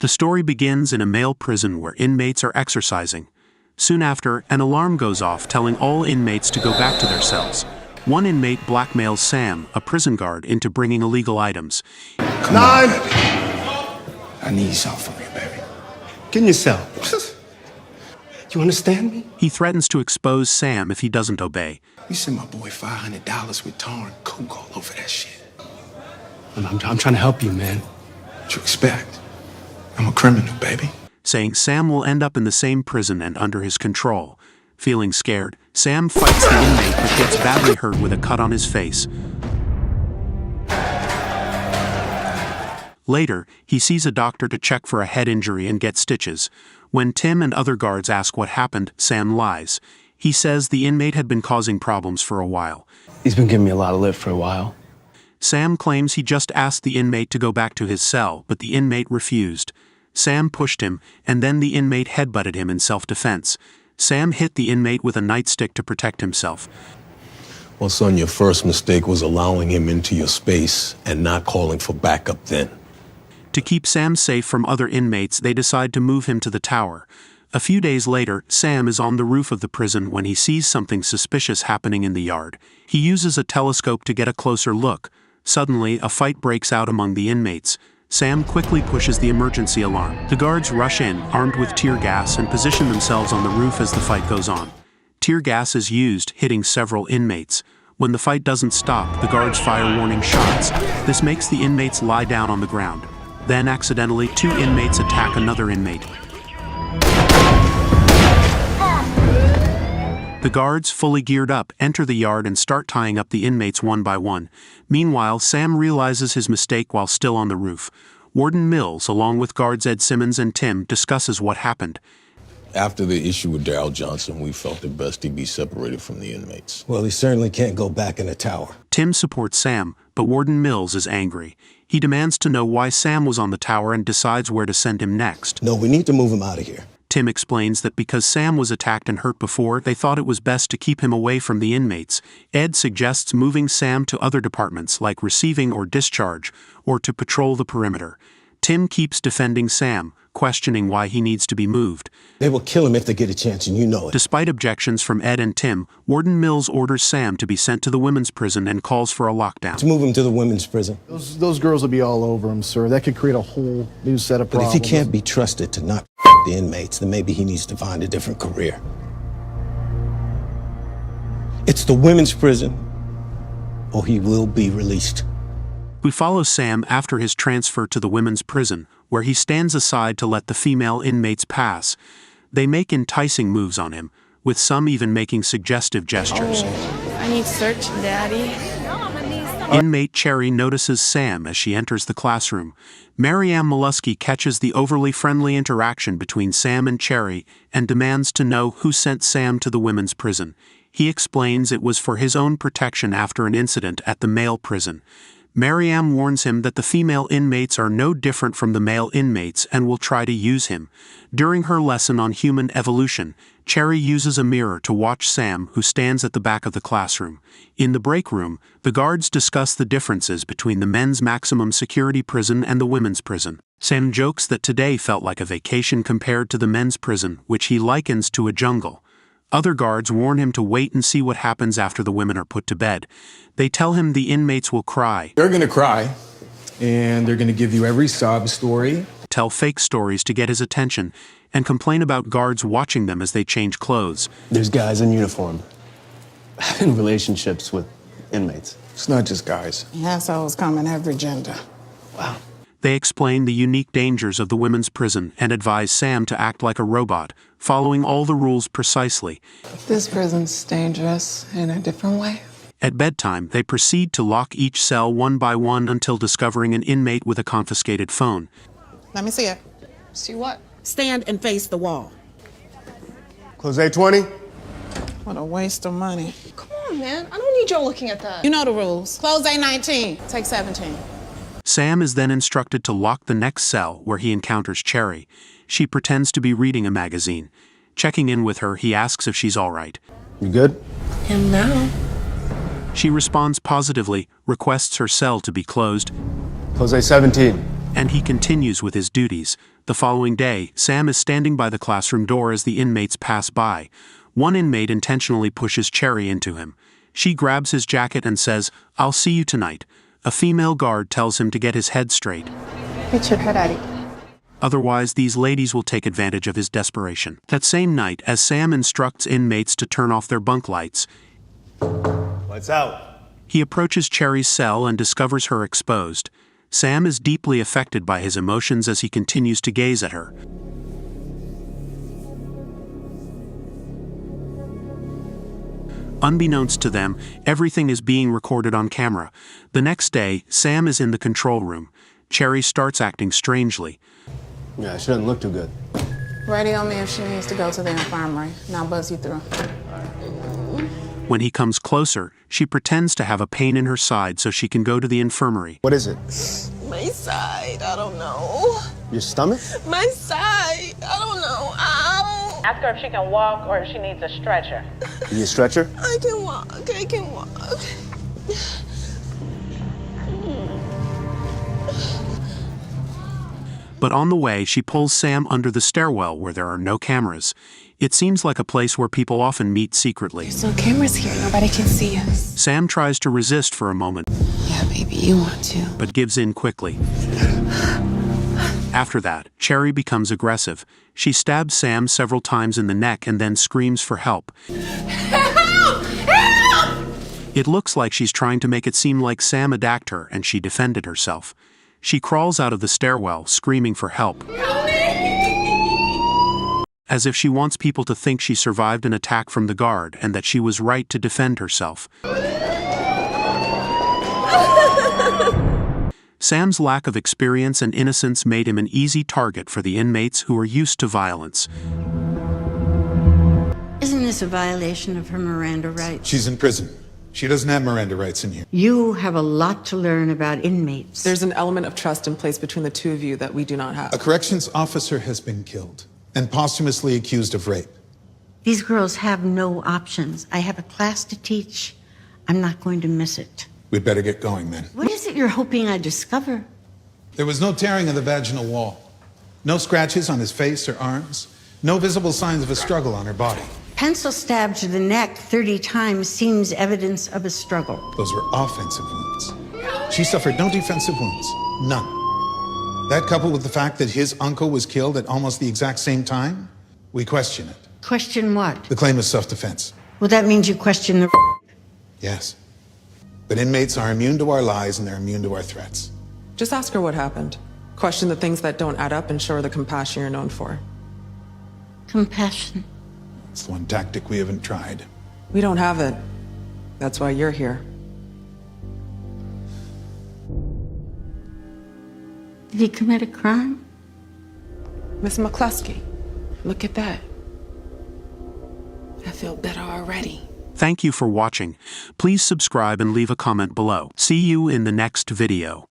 The story begins in a male prison where inmates are exercising. Soon after, an alarm goes off telling all inmates to go back to their cells. One inmate blackmails Sam, a prison guard, into bringing illegal items. Come on, baby. I need something from you, baby. Get in your cell. You understand me? He threatens to expose Sam if he doesn't obey. You sent my boy $500 with tar and coke all over that shit. I'm trying to help you, man. What you expect? I'm a criminal, baby. Saying Sam will end up in the same prison and under his control. Feeling scared, Sam fights the inmate but gets badly hurt with a cut on his face. Later, he sees a doctor to check for a head injury and get stitches. When Tim and other guards ask what happened, Sam lies. He says the inmate had been causing problems for a while. He's been giving me a lot of lip for a while. Sam claims he just asked the inmate to go back to his cell, but the inmate refused. Sam pushed him, and then the inmate headbutted him in self-defense. Sam hit the inmate with a nightstick to protect himself. Well, son, your first mistake was allowing him into your space and not calling for backup then. To keep Sam safe from other inmates, they decide to move him to the tower. A few days later, Sam is on the roof of the prison when he sees something suspicious happening in the yard. He uses a telescope to get a closer look. Suddenly, a fight breaks out among the inmates. Sam quickly pushes the emergency alarm. The guards rush in, armed with tear gas, and position themselves on the roof as the fight goes on. Tear gas is used, hitting several inmates. When the fight doesn't stop, the guards fire warning shots. This makes the inmates lie down on the ground. Then, accidentally, two inmates attack another inmate. The guards, fully geared up, enter the yard and start tying up the inmates one by one. Meanwhile, Sam realizes his mistake while still on the roof. Warden Mills, along with guards Ed Simmons and Tim, discusses what happened. After the issue with Darryl Johnson, we felt it best he be separated from the inmates. Well, he certainly can't go back in the tower. Tim supports Sam, but Warden Mills is angry. He demands to know why Sam was on the tower and decides where to send him next. No, we need to move him out of here. Tim explains that because Sam was attacked and hurt before, they thought it was best to keep him away from the inmates. Ed suggests moving Sam to other departments like receiving or discharge, or to patrol the perimeter. Tim keeps defending Sam, questioning why he needs to be moved. They will kill him if they get a chance, and you know it. Despite objections from Ed and Tim, Warden Mills orders Sam to be sent to the women's prison and calls for a lockdown. To move him to the women's prison. Those girls will be all over him, sir. That could create a whole new set of problems. But if he can't be trusted to not the inmates, then maybe he needs to find a different career. It's the women's prison, or he will be released. We follow Sam after his transfer to the women's prison, where he stands aside to let the female inmates pass. They make enticing moves on him, with some even making suggestive gestures. I need search, Daddy. Inmate Cherry notices Sam as she enters the classroom. Marianne Mollusky catches the overly friendly interaction between Sam and Cherry and demands to know who sent Sam to the women's prison. He explains it was for his own protection after an incident at the male prison. Mariam warns him that the female inmates are no different from the male inmates and will try to use him. During her lesson on human evolution, Cherry uses a mirror to watch Sam, who stands at the back of the classroom. In the break room, the guards discuss the differences between the men's maximum security prison and the women's prison. Sam jokes that today felt like a vacation compared to the men's prison, which he likens to a jungle. Other guards warn him to wait and see what happens after the women are put to bed. They tell him the inmates will cry. They're gonna cry, and they're gonna give you every sob story. Tell fake stories to get his attention, and complain about guards watching them as they change clothes. There's guys in uniform having relationships with inmates. It's not just guys. Assholes come in every gender. Wow. They explain the unique dangers of the women's prison and advise Sam to act like a robot, following all the rules precisely. This prison's dangerous in a different way. At bedtime, they proceed to lock each cell one by one until discovering an inmate with a confiscated phone. Let me see it. See what? Stand and face the wall. Close A20. What a waste of money. Come on, man. I don't need y'all looking at that. You know the rules. Close A19. Take 17. Sam is then instructed to lock the next cell where he encounters Cherry. She pretends to be reading a magazine. Checking in with her, he asks if she's all right. You good? And now? She responds positively, requests her cell to be closed. Close A17. And he continues with his duties. The following day, Sam is standing by the classroom door as the inmates pass by. One inmate intentionally pushes Cherry into him. She grabs his jacket and says, "I'll see you tonight." A female guard tells him to get his head straight. Otherwise, these ladies will take advantage of his desperation. That same night, as Sam instructs inmates to turn off their bunk lights, Lights out. he approaches Cherry's cell and discovers her exposed. Sam is deeply affected by his emotions as he continues to gaze at her. Unbeknownst to them, everything is being recorded on camera. The next day, Sam is in the control room. Cherry starts acting strangely. Yeah, she doesn't look too good. Radio me if she needs to go to the infirmary, and I'll buzz you through. When he comes closer, she pretends to have a pain in her side so she can go to the infirmary. What is it? My side, I don't know. Your stomach? My side, I don't know. Ow! Ask her if she can walk or if she needs a stretcher. You need a stretcher? I can walk, I can walk. But on the way, she pulls Sam under the stairwell where there are no cameras. It seems like a place where people often meet secretly. There's no cameras here. Nobody can see us. Sam tries to resist for a moment, Yeah, baby, you want to. but gives in quickly. After that, Cherry becomes aggressive. She stabs Sam several times in the neck and then screams for help. Help! Help! It looks like she's trying to make it seem like Sam attacked her and she defended herself. She crawls out of the stairwell, screaming for help, Help me! as if she wants people to think she survived an attack from the guard and that she was right to defend herself. Sam's lack of experience and innocence made him an easy target for the inmates who are used to violence. Isn't this a violation of her Miranda rights? She's in prison. She doesn't have Miranda rights in here. You have a lot to learn about inmates. There's an element of trust in place between the two of you that we do not have. A corrections officer has been killed and posthumously accused of rape. These girls have no options. I have a class to teach. I'm not going to miss it. We'd better get going then. What is it you're hoping I discover? There was no tearing of the vaginal wall. No scratches on his face or arms. No visible signs of a struggle on her body. Pencil stab to the neck 30 times seems evidence of a struggle. Those were offensive wounds. She suffered no defensive wounds. None. That coupled with the fact that his uncle was killed at almost the exact same time, we question it. Question what? The claim is self-defense. Well, that means you question the... Yes. But inmates are immune to our lies and they're immune to our threats. Just ask her what happened. Question the things that don't add up and show her the compassion you're known for. Compassion. It's the one tactic we haven't tried. We don't have it. That's why you're here. Did he commit a crime? Miss McCluskey, look at that. I feel better already. Thank you for watching. Please subscribe and leave a comment below. See you in the next video.